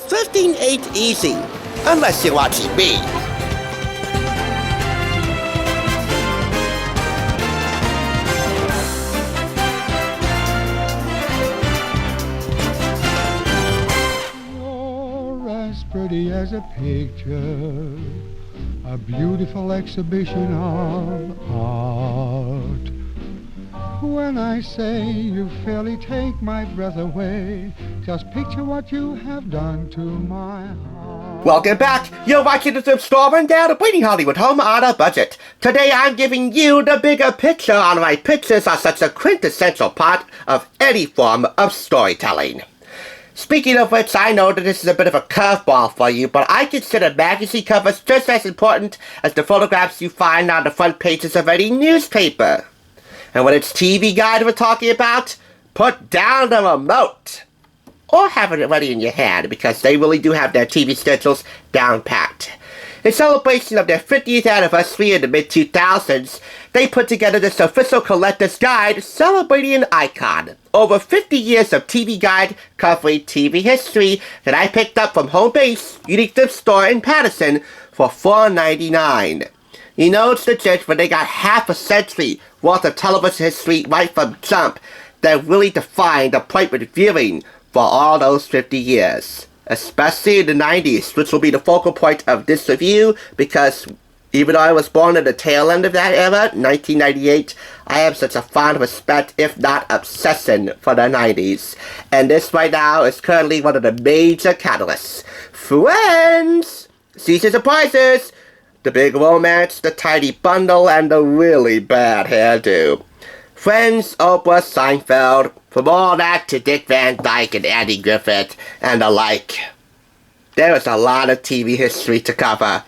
Thrifting ain't easy, unless you're watching me. You're as pretty as a picture, a beautiful exhibition of art. When I say you fairly take my breath away, just picture what you have done to my heart. Welcome back. You're watching the Thrift Store Rundown of Bleeding Hollywood Home on a Budget. Today I'm giving you the bigger picture on why pictures are such a quintessential part of any form of storytelling. Speaking of which, I know that this is a bit of a curveball for you, but I consider magazine covers just as important as the photographs you find on the front pages of any newspaper. And when it's TV Guide we're talking about, put down the remote. Or have it ready in your hand, because they really do have their TV schedules down-packed. In celebration of their 50th anniversary in the mid-2000s, they put together this official collector's guide celebrating an icon. Over 50 years of TV Guide covering TV history that I picked up from Home Base, unique thrift store in Patterson for $4.99. You know, it's legit when they got half a century worth of television history right from jump that really defined appointment viewing for all those 50 years. Especially in the 90s, which will be the focal point of this review, because even though I was born at the tail end of that era, 1998, I have such a fond respect, if not obsession, for the 90s. And this right now is currently one of the major catalysts. Friends! Season surprises! The big romance, the tiny bundle, and the really bad hairdo. Friends, Oprah, Seinfeld, from all that to Dick Van Dyke and Andy Griffith, and the like. There is a lot of TV history to cover.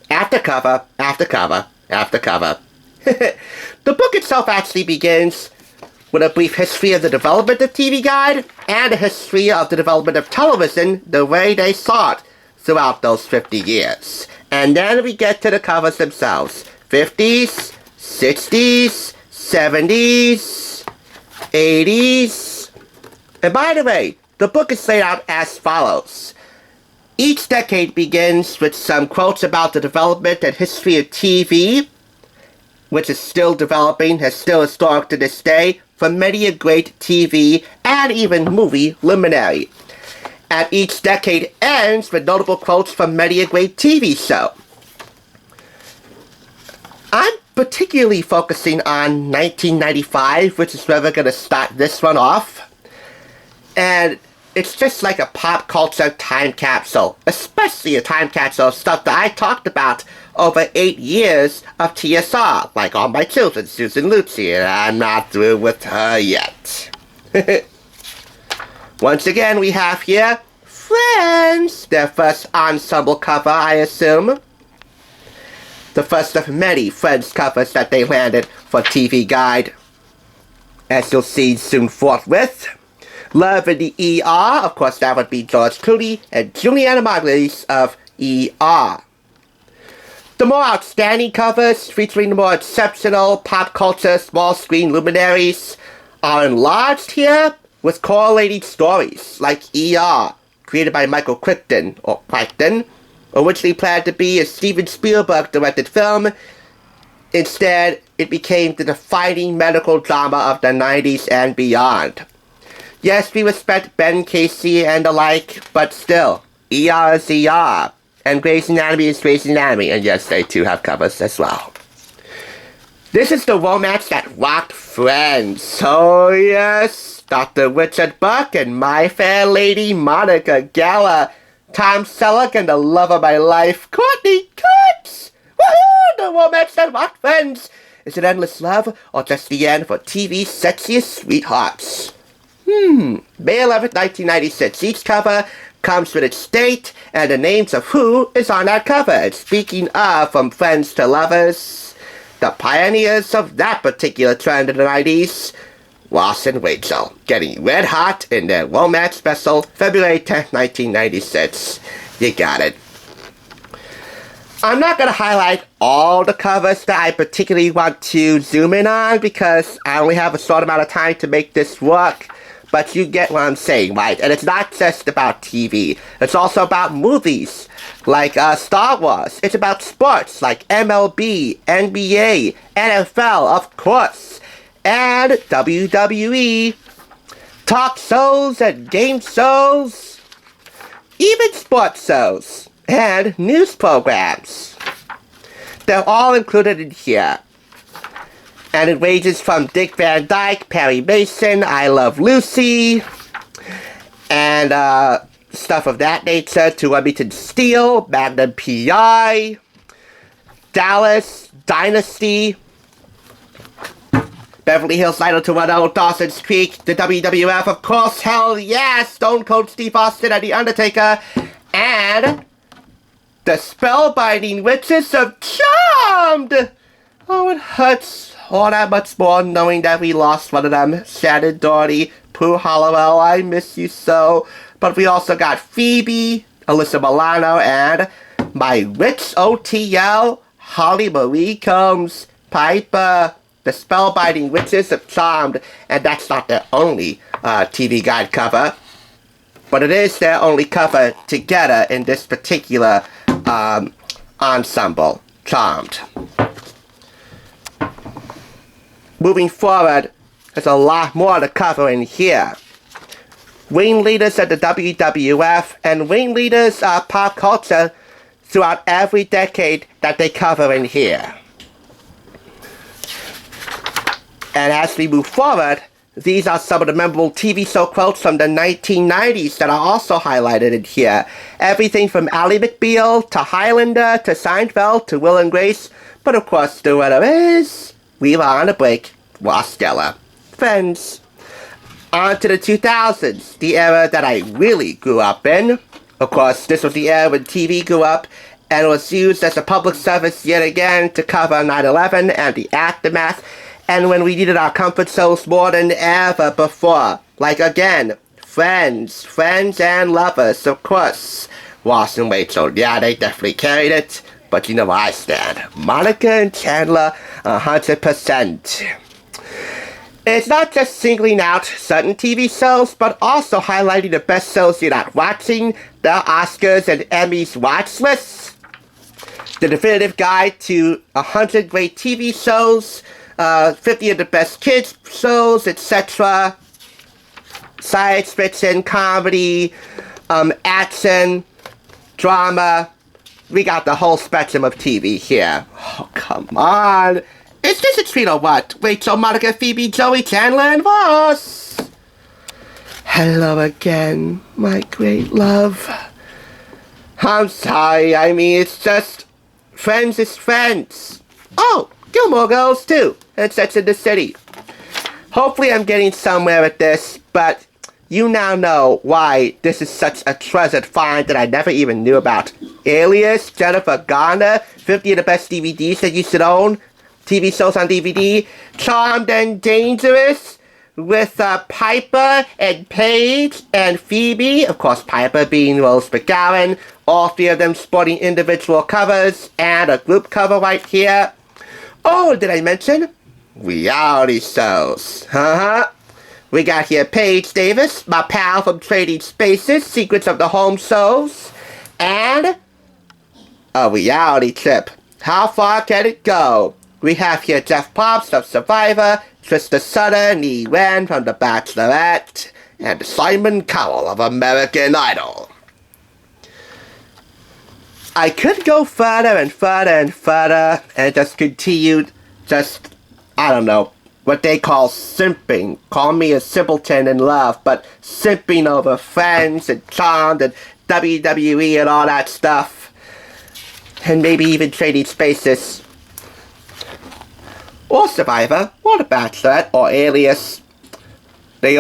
After cover, after cover, after cover. The book itself actually begins with a brief history of the development of TV Guide, and a history of the development of television the way they saw it throughout those 50 years. And then we get to the covers themselves. 50s, 60s, 70s, 80s. And by the way, the book is laid out as follows. Each decade begins with some quotes about the development and history of TV, which is still developing, is still historic to this day, from many a great TV and even movie luminary. And each decade ends with notable quotes from many a great TV show. I'm particularly focusing on 1995, which is where we're going to start this one off. And it's just like a pop culture time capsule, especially a time capsule of stuff that I talked about over 8 years of TSR, like All My Children, Susan Lucci, and I'm not through with her yet. Once again, we have here Friends, their first ensemble cover, I assume. The first of many Friends covers that they landed for TV Guide, as you'll see soon forthwith. Love in the ER, of course that would be George Clooney and Juliana Margulies of ER. The more outstanding covers, featuring the more exceptional pop culture small screen luminaries, are enlarged here with correlating stories, like ER, created by Michael Crichton, originally planned to be a Steven Spielberg-directed film. Instead, it became the defining medical drama of the 90s and beyond. Yes, we respect Ben Casey and the like, but still, ER is ER, and Grey's Anatomy is Grey's Anatomy, and yes, they too have covers as well. This is the romance that rocked Friends. Oh yes, Dr. Richard Buck and My Fair Lady Monica Geller, Tom Selleck and the love of my life, Courtney Cox. Woohoo! The romance that rocked Friends. Is it endless love, or just the end for TV's sexiest sweethearts? May 11th, 1996. Each cover comes with its date and the names of who is on that cover. And speaking of From Friends to Lovers, the pioneers of that particular trend in the 90s, Ross and Rachel, getting red hot in their romance special, February 10th, 1996. You got it. I'm not going to highlight all the covers that I particularly want to zoom in on, because I only have a short amount of time to make this work. but you get what I'm saying, right? And it's not just about TV. It's also about movies, like Star Wars. It's about sports, like MLB, NBA, NFL, of course, and WWE, talk shows and game shows, even sports shows, and news programs. They're all included in here. And it ranges from Dick Van Dyke, Perry Mason, I Love Lucy, and stuff of that nature, to Remington Steele, Magnum P.I., Dallas, Dynasty, Beverly Hills 90210, Dawson's Creek, the WWF, of course, hell yes, Stone Cold Steve Austin and The Undertaker, and the Spellbinding Witches of Charmed! Oh, it hurts all that much more knowing that we lost one of them. Shannon Doherty, Pooh Hollowell, I miss you so. But we also got Phoebe, Alyssa Milano, and my witch OTL, Holly Marie Combs, Piper, the Spellbinding Witches of Charmed. And that's not their only TV Guide cover, but it is their only cover together in this particular ensemble, Charmed. Moving forward, there's a lot more to cover in here. Ringleaders of the WWF and ringleaders of pop culture throughout every decade that they cover in here. And as we move forward, these are some of the memorable TV show quotes from the 1990s that are also highlighted in here. Everything from Ally McBeal to Highlander to Seinfeld to Will and Grace. But of course, the winner is... we were on a break. Was stellar. Friends. On to the 2000s, the era that I really grew up in. Of course, this was the era when TV grew up and was used as a public service yet again to cover 9/11 and the aftermath, and when we needed our comfort shows more than ever before. Like again, Friends and Lovers, of course. Ross and Rachel, yeah, they definitely carried it, but you know where I stand. Monica and Chandler, 100%. It's not just singling out certain TV shows, but also highlighting the best shows you're not watching, the Oscars and Emmys watch lists, the definitive guide to 100 great TV shows, 50 of the best kids shows, etc. Science fiction, comedy, action, drama. We got the whole spectrum of TV here. Oh, come on. Is this a treat or what? Rachel, Monica, Phoebe, Joey, Chandler, and Ross. Hello again, my great love. I'm sorry, I mean, it's just... Friends is Friends. Oh, Gilmore Girls, too. And Sex in the City. Hopefully I'm getting somewhere with this, but you now know why this is such a treasured find that I never even knew about. Alias, Jennifer Garner, 50 of the best DVDs that you should own. TV shows on DVD, Charmed and Dangerous, with Piper and Paige and Phoebe, of course Piper being Rose McGowan, all three of them sporting individual covers, and a group cover right here. Oh, did I mention? Reality shows, We got here Paige Davis, my pal from Trading Spaces, Secrets of the Home shows, and a reality trip. How far can it go? We have here Jeff Pops of Survivor, Trista Sutter, Nee Wen from The Bachelorette, and Simon Cowell of American Idol. I could go further and further and further and just continue I don't know, what they call simping. Call me a simpleton in love, but simping over Friends and Charmed and WWE and all that stuff. And maybe even Trading Spaces. Or Survivor, or The Bachelorette, or Alias.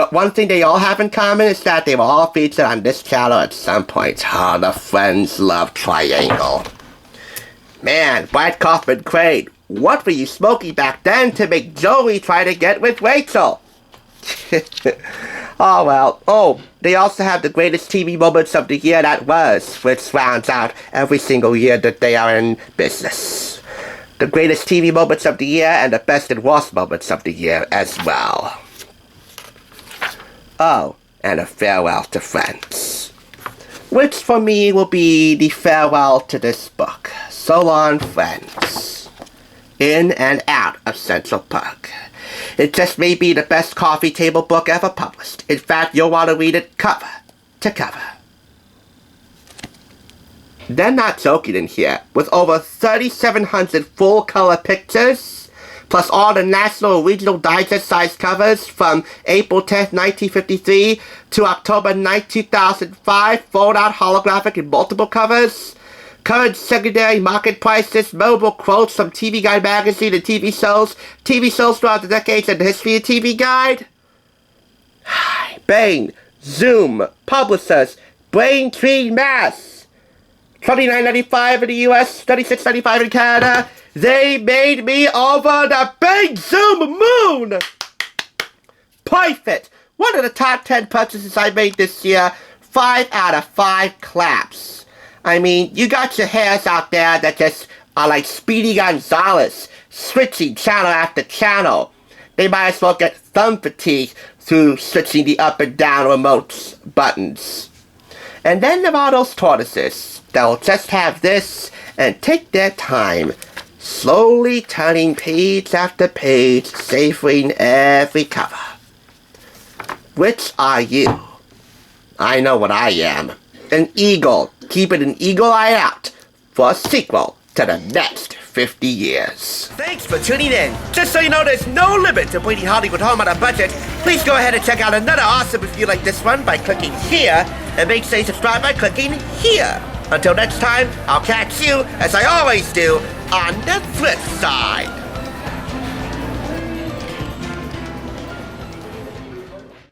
One thing they all have in common is that they were all featured on this channel at some point. The Friends Love Triangle. Man, Brad Kaufman Crane, what were you smoking back then to make Joey try to get with Rachel? Oh well. Oh, they also have the greatest TV moments of the year that was, which rounds out every single year that they are in business. The greatest TV moments of the year and the best and worst moments of the year as well. Oh, and a farewell to friends. Which for me will be the farewell to this book. So long, friends. In and out of Central Park. It just may be the best coffee table book ever published. In fact, you'll want to read it cover to cover. They're not joking in here. With over 3,700 full-color pictures, plus all the National Regional Digest size covers from April 10th, 1953 to October 9th, 2005, fold-out holographic and multiple covers, current secondary market prices, mobile quotes from TV Guide magazine and TV shows throughout the decades and the history of TV Guide. Bain, Zoom, Publishers, Braintree, Mass. $29.95 in the US, $36.95 in Canada. They made me over the big Zoom moon! Perfect! One of the top 10 purchases I made this year. 5 out of 5 claps. I mean, you got your hairs out there that just are like Speedy Gonzales, switching channel after channel. They might as well get thumb fatigue through switching the up and down remote buttons. And then there are those tortoises that'll just have this and take their time, slowly turning page after page, savoring every cover. Which are you? I know what I am. An eagle, keeping an eagle eye out for a sequel to the next 50 years. Thanks for tuning in. Just so you know, there's no limit to bringing Hollywood home on a budget. Please go ahead and check out another awesome review like this one by clicking here, and make sure you subscribe by clicking here. Until next time, I'll catch you, as I always do, on the flip side.